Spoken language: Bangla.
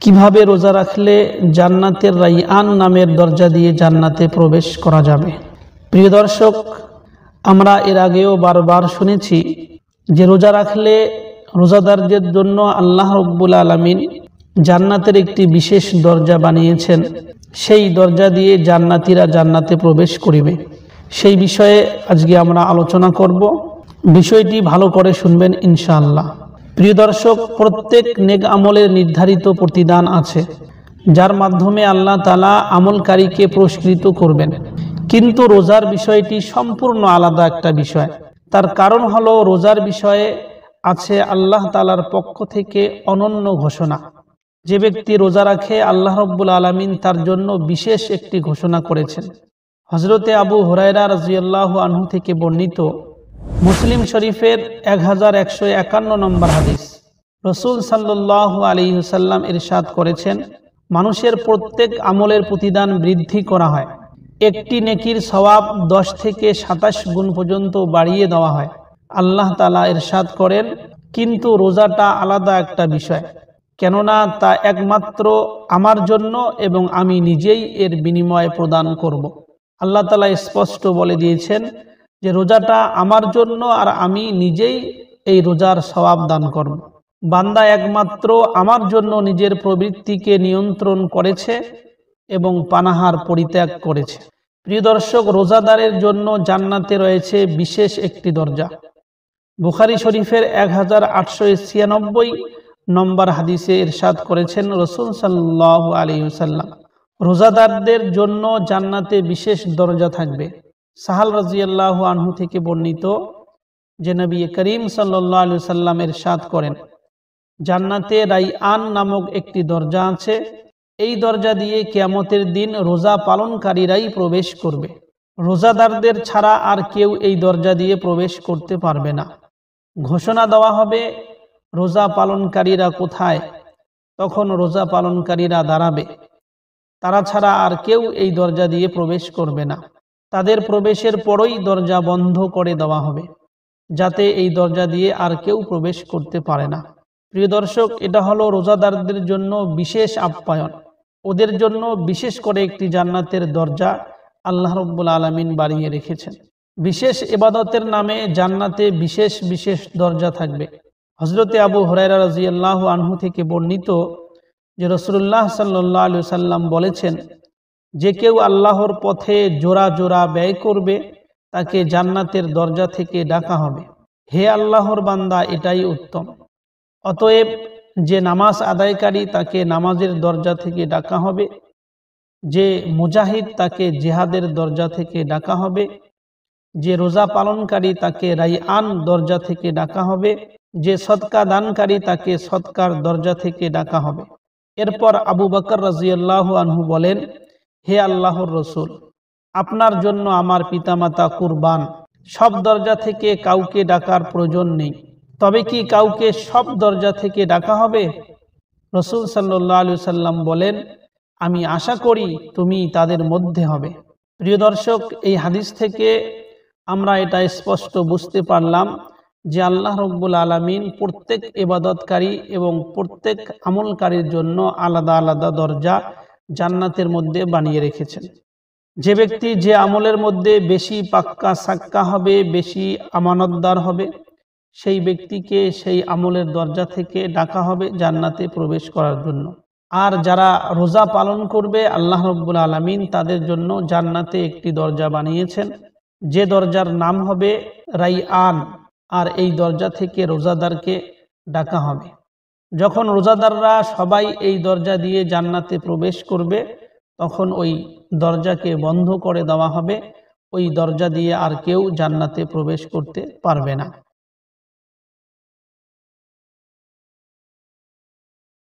কিভাবে রোজা রাখলে জান্নাতের রাইয়ান নামের দরজা দিয়ে জান্নাতে প্রবেশ করা যাবে। প্রিয় দর্শক, আমরা এর আগেও বারবার শুনেছি যে রোজা রাখলে রোজাদারদের জন্য আল্লাহ রাব্বুল আলামিন জান্নাতের একটি বিশেষ দরজা বানিয়েছেন। সেই দরজা দিয়ে জান্নাতীরা জান্নাতে প্রবেশ করিবে। সেই বিষয়ে আজকে আমরা আলোচনা করব। বিষয়টি ভালো করে শুনবেন ইনশাআল্লাহ। প্রিয় দর্শক, প্রত্যেক নেক আমলের নির্ধারিত প্রতিদান আছে, যার মাধ্যমে আল্লাহ তাআলা আমলকারীকে পুরস্কৃত করবেন। কিন্তু রোজার বিষয়টি সম্পূর্ণ আলাদা একটা বিষয়। তার কারণ হলো রোজার বিষয়ে আছে আল্লাহ তাআলার পক্ষ থেকে অনন্য ঘোষণা। যে ব্যক্তি রোজা রাখে আল্লাহ রাব্বুল আলামিন তার জন্য বিশেষ একটি ঘোষণা করেছেন। হযরতে আবু হুরায়রা রাদিয়াল্লাহু আনহু থেকে বর্ণিত মুসলিম শরীফের 1151 নম্বর হাদিস, রাসূল সাল্লাল্লাহু আলাইহি ওয়াসাল্লাম ইরশাদ করেছেন, মানুষের প্রত্যেক আমলের প্রতিদান বৃদ্ধি করা হয়। একটি নেকির সওয়াব 10 থেকে 27 গুণ পর্যন্ত বাড়িয়ে দেওয়া হয়। আল্লাহ তাআলা ইরশাদ করেন, কিন্তু রোজাটা আলাদা একটা বিষয়, কেননা তা একমাত্র আমার জন্য এবং আমি নিজেই এর বিনিময় প্রদান করব। আল্লাহ তাআলা স্পষ্ট বলে দিয়েছেন যে রোজাটা আমার জন্য আর আমি নিজেই এই রোজার সওয়াব দান করব। বান্দা একমাত্র আমার জন্য নিজের প্রবৃত্তিকে নিয়ন্ত্রণ করেছে এবং পানাহার পরিত্যাগ করেছে। প্রিয় দর্শক, রোজাদারের জন্য জান্নাতে রয়েছে বিশেষ একটি দরজা। বুখারী শরীফের 1896 নম্বর হাদিসে ইরশাদ করেছেন রাসূল সাল্লাল্লাহু আলাইহি ওয়াসাল্লাম, রোজাদারদের জন্য জান্নাতে বিশেষ দরজা থাকবে। সাহাল রাদিয়াল্লাহু আনহু থেকে বর্ণিত যে নবী করিম সাল্লাল্লাহু আলাইহি ওয়াসাল্লাম ইরশাদ করেন, জান্নাতে রাইয়ান নামক একটি দরজা আছে। এই দরজা দিয়ে কিয়ামতের দিন রোজা পালনকারীরাই প্রবেশ করবে। রোজাদারদের ছাড়া আর কেউ এই দরজা দিয়ে প্রবেশ করতে পারবে না। ঘোষণা দেওয়া হবে, রোজা পালনকারীরা কোথায়? তখন রোজা পালনকারীরা দাঁড়াবে। তারা ছাড়া আর কেউ এই দরজা দিয়ে প্রবেশ করবে না। তাদের প্রবেশের পরই দরজা বন্ধ করে দেওয়া হবে, যাতে এই দরজা দিয়ে আর কেউ প্রবেশ করতে পারে না। প্রিয় দর্শক, এটা হলো রোজাদারদের জন্য বিশেষ আপ্যায়ন। ওদের জন্য বিশেষ করে একটি জান্নাতের দরজা আল্লাহ রাব্বুল আলামিন বানিয়ে রেখেছেন। বিশেষ ইবাদতের নামে জান্নাতে বিশেষ বিশেষ দরজা থাকবে। হযরতে আবু হুরায়রা রাদিয়াল্লাহু আনহু থেকে বর্ণিত যে রাসূলুল্লাহ সাল্লাল্লাহু আলাইহি ওয়াসাল্লাম বলেছেন, যে কেউ আল্লাহর পথে জোড়া জোড়া ব্যয় করবে তাকে জান্নাতের দরজা থেকে ডাকা হবে, হে আল্লাহর বান্দা, এটাই উত্তম। অতএব যে নামাজ আদায়কারী তাকে নামাজের দরজা থেকে ডাকা হবে, যে মুজাহিদ তাকে জিহাদের দরজা থেকে ডাকা হবে, যে রোজা পালনকারী তাকে রাইয়ান দরজা থেকে ডাকা হবে, যে সদকা দানকারী তাকে সদকার দরজা থেকে ডাকা হবে। এরপর আবু বকর রাদিয়াল্লাহু আনহু বলেন, হে আল্লাহর রসুল, আপনার জন্য আমার পিতামাতা কুরবান। সব দরজা থেকে কাউকে ডাকার প্রয়োজন নেই, তবে কি কাউকে সব দরজা থেকে ডাকা হবে? রাসূল সাল্লাল্লাহু আলাইহি ওয়াসাল্লাম বলেন, আমি আশা করি তুমি তাদের মধ্যে হবে। প্রিয় দর্শক, এই হাদিস থেকে আমরা এটা স্পষ্ট বুঝতে পারলাম যে আল্লাহ রাব্বুল আলামিন প্রত্যেক ইবাদতকারী এবং প্রত্যেক আমলকারীর জন্য আলাদা আলাদা দরজা জান্নাতের মধ্যে বানিয়ে রেখেছেন। যে ব্যক্তি যে আমলের মধ্যে বেশি পাক্কা সাক্কা হবে, বেশি আমানতদার হবে, সেই ব্যক্তিকে সেই আমলের দরজা থেকে ডাকা হবে জান্নাতে প্রবেশ করার জন্য। আর যারা রোজা পালন করবে, আল্লাহ রাব্বুল আলামিন তাদের জন্য জান্নাতে একটি দরজা বানিয়েছেন, যে দরজার নাম হবে রাইয়ান। আর এই দরজা থেকে রোজাদারকে ডাকা হবে। যখন রোজাদাররা সবাই এই দরজা দিয়ে জান্নাতে প্রবেশ করবে, তখন ওই দরজাকে বন্ধ করে দেওয়া হবে। ওই দরজা দিয়ে আর কেউ জান্নাতে প্রবেশ করতে পারবে না।